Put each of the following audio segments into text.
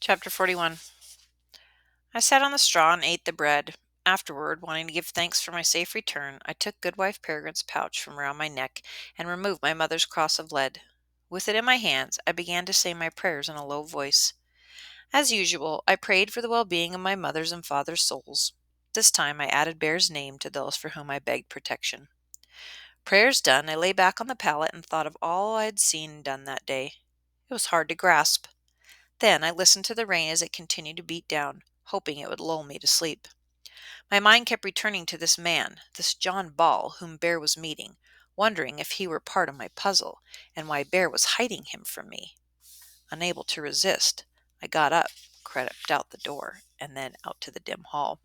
Chapter 41. I sat on the straw and ate the bread. Afterward, wanting to give thanks for my safe return, I took Goodwife Peregrine's pouch from around my neck and removed my mother's cross of lead. With it in my hands, I began to say my prayers in a low voice. As usual, I prayed for the well-being of my mother's and father's souls. This time I added Bear's name to those for whom I begged protection. Prayers done, I lay back on the pallet and thought of all I had seen and done that day. It was hard to grasp. Then I listened to the rain as it continued to beat down, hoping it would lull me to sleep. My mind kept returning to this man, this John Ball, whom Bear was meeting, wondering if he were part of my puzzle, and why Bear was hiding him from me. Unable to resist, I got up, crept out the door, and then out to the dim hall.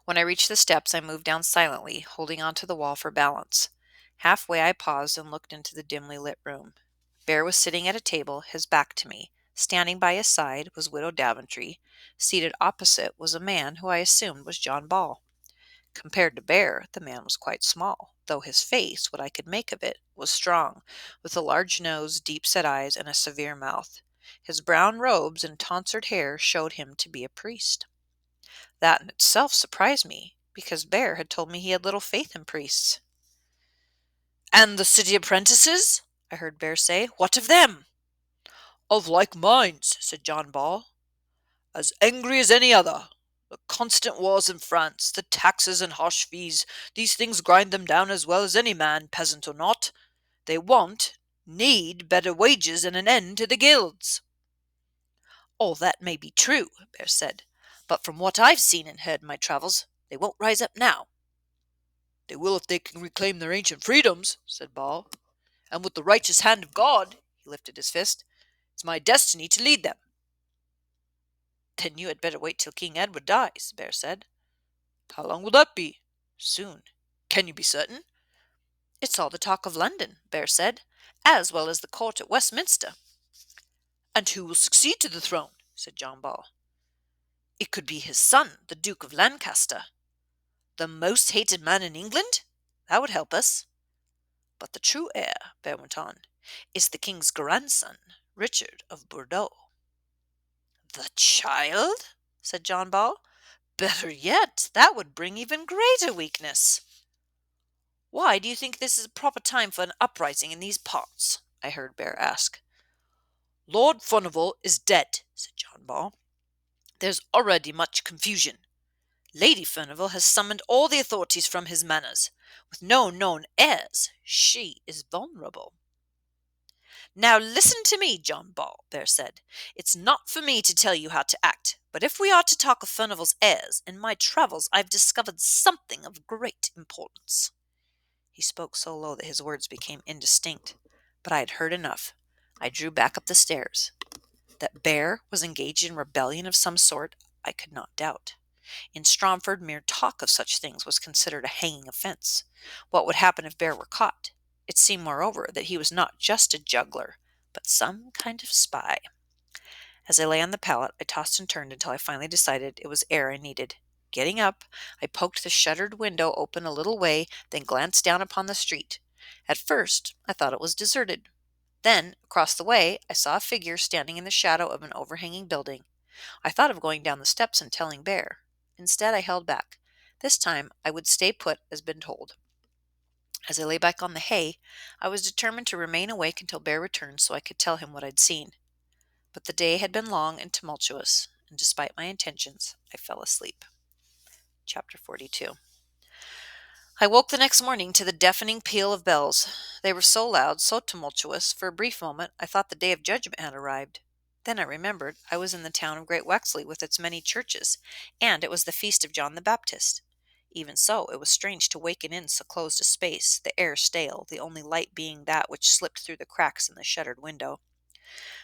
When I reached the steps, I moved down silently, holding onto the wall for balance. Halfway, I paused and looked into the dimly lit room. Bear was sitting at a table, his back to me. Standing by his side was Widow Daventry. Seated opposite was a man who I assumed was John Ball. Compared to Bear, the man was quite small, though his face, what I could make of it, was strong, with a large nose, deep-set eyes, and a severe mouth. His brown robes and tonsured hair showed him to be a priest. That in itself surprised me, because Bear had told me he had little faith in priests. "And the city apprentices?" I heard Bear say. "What of them?" "Of like minds," said John Ball. "As angry as any other. The constant wars in France, the taxes and harsh fees, these things grind them down as well as any man, peasant or not. They need better wages and an end to the guilds." "All that may be true," Bear said, "but from what I've seen and heard in my travels, they won't rise up now." "They will if they can reclaim their ancient freedoms," said Ball. "And with the righteous hand of God," he lifted his fist, "it's my destiny to lead them." "Then you had better wait till King Edward dies," Bear said. "How long will that be?" "Soon." "Can you be certain?" "It's all the talk of London," Bear said, "as well as the court at Westminster." "And who will succeed to the throne?" said John Ball. "It could be his son, the Duke of Lancaster." "The most hated man in England? That would help us." "But the true heir," Bear went on, "is the king's grandson, Richard of Bordeaux." "The child?" said John Ball. "Better yet, that would bring even greater weakness." "Why do you think this is a proper time for an uprising in these parts?" I heard Bear ask. "Lord Furnival is dead," said John Ball. "There's already much confusion. Lady Furnival has summoned all the authorities from his manors. With no known heirs, she is vulnerable." "Now listen to me, John Ball," Bear said. "It's not for me to tell you how to act, but if we are to talk of Furnival's heirs, in my travels I've discovered something of great importance." He spoke so low that his words became indistinct, but I had heard enough. I drew back up the stairs. That Bear was engaged in rebellion of some sort, I could not doubt. In Stromford, mere talk of such things was considered a hanging offence. What would happen if Bear were caught? It seemed, moreover, that he was not just a juggler, but some kind of spy. As I lay on the pallet, I tossed and turned until I finally decided it was air I needed. Getting up, I poked the shuttered window open a little way, then glanced down upon the street. At first, I thought it was deserted. Then, across the way, I saw a figure standing in the shadow of an overhanging building. I thought of going down the steps and telling Bear. Instead, I held back. This time, I would stay put as been told. As I lay back on the hay, I was determined to remain awake until Bear returned so I could tell him what I'd seen. But the day had been long and tumultuous, and despite my intentions, I fell asleep. Chapter 42. I woke the next morning to the deafening peal of bells. They were so loud, so tumultuous, for a brief moment I thought the day of judgment had arrived. Then I remembered I was in the town of Great Wexley with its many churches, and it was the feast of John the Baptist. Even so, it was strange to waken in so closed a space, the air stale, the only light being that which slipped through the cracks in the shuttered window.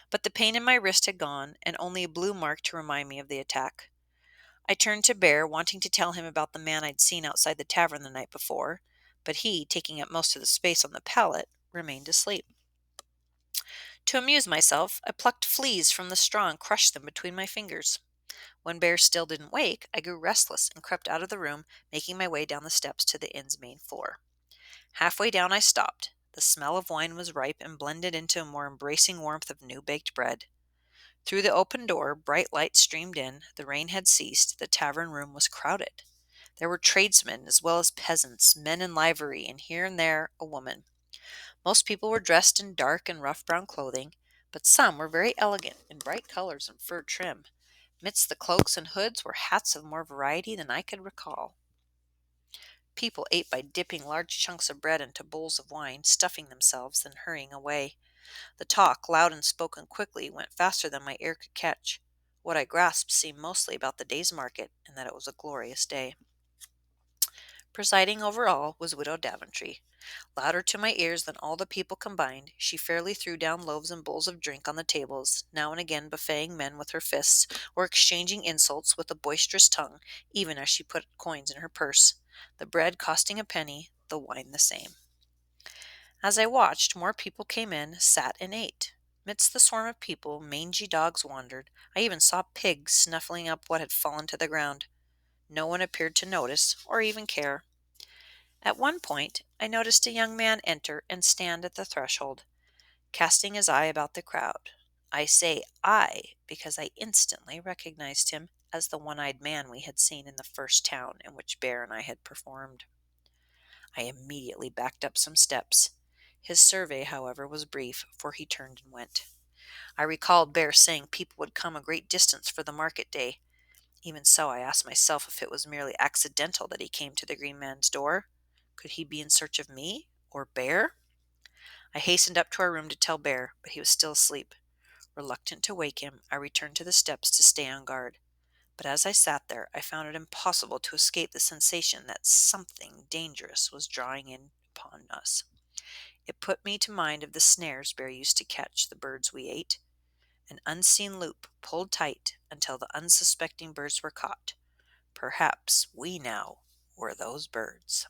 But the pain in my wrist had gone, and only a blue mark to remind me of the attack. I turned to Bear, wanting to tell him about the man I'd seen outside the tavern the night before, but he, taking up most of the space on the pallet, remained asleep. To amuse myself, I plucked fleas from the straw and crushed them between my fingers. When Bear still didn't wake, I grew restless and crept out of the room, making my way down the steps to the inn's main floor. Halfway down I stopped. The smell of wine was ripe and blended into a more embracing warmth of new-baked bread. Through the open door, bright light streamed in. The rain had ceased. The tavern room was crowded. There were tradesmen as well as peasants, men in livery, and here and there a woman. Most people were dressed in dark and rough brown clothing, but some were very elegant in bright colors and fur trim. Midst the cloaks and hoods were hats of more variety than I could recall. People ate by dipping large chunks of bread into bowls of wine, stuffing themselves, then hurrying away. The talk, loud and spoken quickly, went faster than my ear could catch. What I grasped seemed mostly about the day's market, and that it was a glorious day. Presiding over all was Widow Daventry. Louder to my ears than all the people combined, she fairly threw down loaves and bowls of drink on the tables, now and again buffeting men with her fists, or exchanging insults with a boisterous tongue, even as she put coins in her purse, the bread costing a penny, the wine the same. As I watched, more people came in, sat, and ate. Midst the swarm of people, mangy dogs wandered. I even saw pigs snuffling up what had fallen to the ground. No one appeared to notice, or even care. At one point, I noticed a young man enter and stand at the threshold, casting his eye about the crowd. I say "I" because I instantly recognized him as the one-eyed man we had seen in the first town in which Bear and I had performed. I immediately backed up some steps. His survey, however, was brief, for he turned and went. I recalled Bear saying people would come a great distance for the market day. Even so, I asked myself if it was merely accidental that he came to the green man's door. Could he be in search of me or Bear? I hastened up to our room to tell Bear, but he was still asleep. Reluctant to wake him, I returned to the steps to stay on guard. But as I sat there, I found it impossible to escape the sensation that something dangerous was drawing in upon us. It put me to mind of the snares Bear used to catch the birds we ate. An unseen loop pulled tight until the unsuspecting birds were caught. Perhaps we now were those birds.